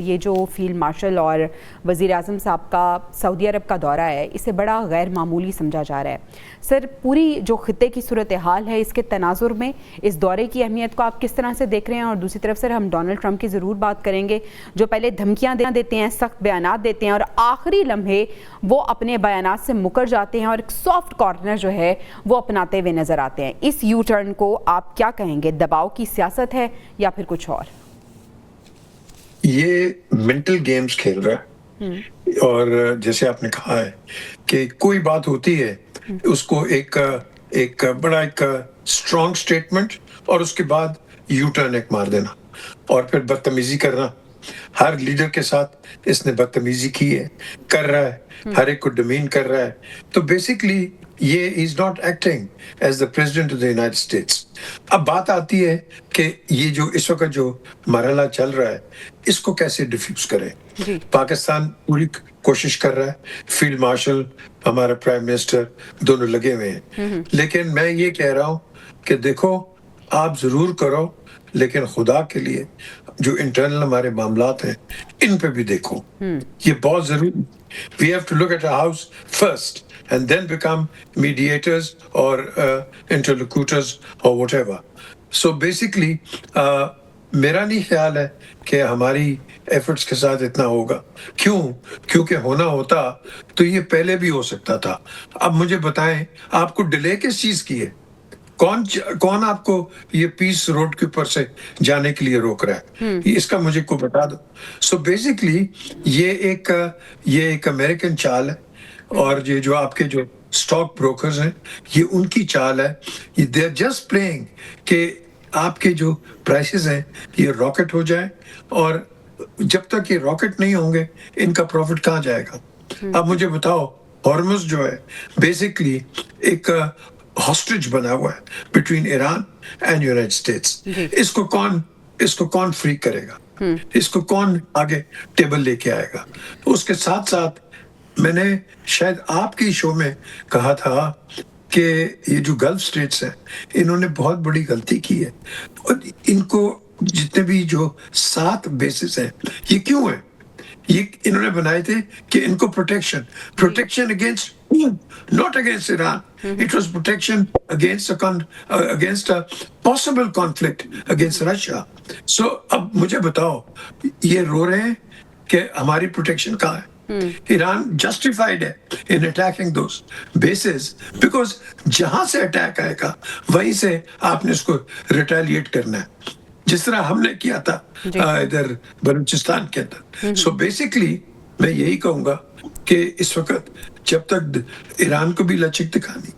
یہ جو field marshal اور وزیر اعظم صاحب کا سعودی عرب کا دورہ ہے اسے بڑا غیر معمولی سمجھا جا رہا ہے. سر پوری جو خطے کی صورتحال ہے اس کے تناظر میں اس دورے کی اہمیت کو آپ کس طرح سے دیکھ رہے ہیں؟ اور دوسری طرف سر ہم ڈونلڈ ٹرمپ کی ضرور بات کریں گے جو پہلے دھمکیاں دیتے ہیں, سخت بیانات دیتے ہیں اور آخری لمحے وہ اپنے بیانات سے مکر جاتے ہیں اور ایک سافٹ کارنر جو ہے وہ اپناتے ہوئے نظر آتے ہیں. اس یو ٹرن کو آپ کیا کہیں گے؟ دباؤ کی سیاست ہے یا پھر کچھ اور؟ یہ مینٹل گیمز کھیل رہا ہے اور جیسے آپ نے کہا ہے کہ کوئی بات ہوتی ہے اس کو ایک بڑا اسٹرانگ اسٹیٹمنٹ اور اس کے بعد یو ٹرن ایک مار دینا اور پھر بدتمیزی کرنا. ہر لیڈر کے ساتھ اس نے بدتمیزی کی ہے, کر رہا ہے, ہر ایک کو ڈیمین کر رہا ہے. تو بیسکلی یہ is not acting as the president of the United States. اب بات آتی ہے کہ یہ جو اس وقت جو مرحلہ چل رہا ہے اس کو کیسے ڈیفیوز کریں. پاکستان پوری کوشش کر رہا ہے, فیلڈ مارشل, ہمارا پرائم منسٹر دونوں لگے ہوئے ہیں. لیکن میں یہ کہہ رہا ہوں کہ دیکھو آپ ضرور کرو لیکن خدا کے لیے جو انٹرنل ہمارے معاملات ہیں ان پہ بھی دیکھو. یہ بہت ضروری. We have to look at our house first and then become mediators or interlocutors or whatever. So basically میرا نہیں خیال ہے کہ ہماری ایفرٹس کے ساتھ اتنا ہوگا. کیونکہ ہونا ہوتا تو یہ پہلے بھی ہو سکتا تھا. اب مجھے بتائیں آپ کو ڈیلے کس چیز کی ہے؟ کون آپ کو یہ پیس روڈ کے اوپر سے جانے کے لیے روک رہا ہے؟ اس کا مجھے کو بتا دو. سو بیسکلی یہ ایک امریکن چال ہے اور یہ جو آپ کے جو اسٹاک بروکرز ہیں یہ ان کی چال ہے. دے آر جسٹ پلینگ کہ آپ کے جو پرائسز ہیں یہ راکٹ ہو جائے اور جب تک یہ راکٹ نہیں ہوں گے ان کا پروفٹ کہاں جائے گا. اب مجھے بتاؤ ہارمز جو ہے بیسکلی ایک ہاسٹیج بنا ہوا ہے between Iran and United States. اس کو کون فری کرے گا؟ اس کو کون آگے ٹیبل لے کے آئے گا؟ اس کے ساتھ ساتھ میں نے شاید آپ کی شو میں کہا تھا کہ یہ جو گلف اسٹیٹس ہیں انہوں نے بہت بڑی غلطی کی ہے. ان کو جتنے بھی جو 7 بیسز ہیں یہ کیوں ہیں؟ یہ انہوں نے بنائے تھے کہ ان کو protection against not against Iran. It was protection against a possible conflict against Russia. So اب مجھے بتاؤ یہ رو رہے ہیں کہ ہماری پروٹیکشن کہاں ہے؟ ایران justified ہے in attacking those bases because جہاں سے اٹیک آئے گا وہیں سے آپ نے اس کو ریٹیلیٹ کرنا ہے جس طرح ہم نے کیا تھا ادھر بلوچستان کے اندر. سو بیسکلی میں یہی کہوں گا کہ اس وقت جب تک ایران کو بھی لچک دکھانی,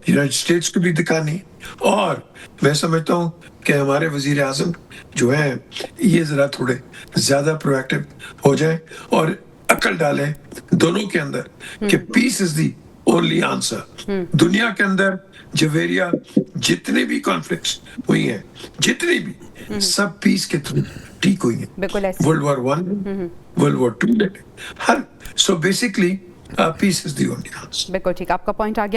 یونائٹڈ اسٹیٹس کو بھی دکھانی, اور میں سمجھتا ہوں کہ ہمارے وزیر اعظم جو ہیں یہ ذرا تھوڑے زیادہ پرو ایکٹیو ہو جائیں اور عقل ڈالیں دونوں کے اندر کہ پیس از دی اونلی آنسر. دنیا کے اندر جویریا جتنے بھی کانفلکٹس ہوئی ہیں جتنی بھی سب پیس کے تھرو ٹھیک ہوئی ہیں. ورلڈ وار 1 ورلڈ وار 2 ہر. So basically peace is the only answer. بالکل ٹھیک, آپ کا پوائنٹ آ گیا.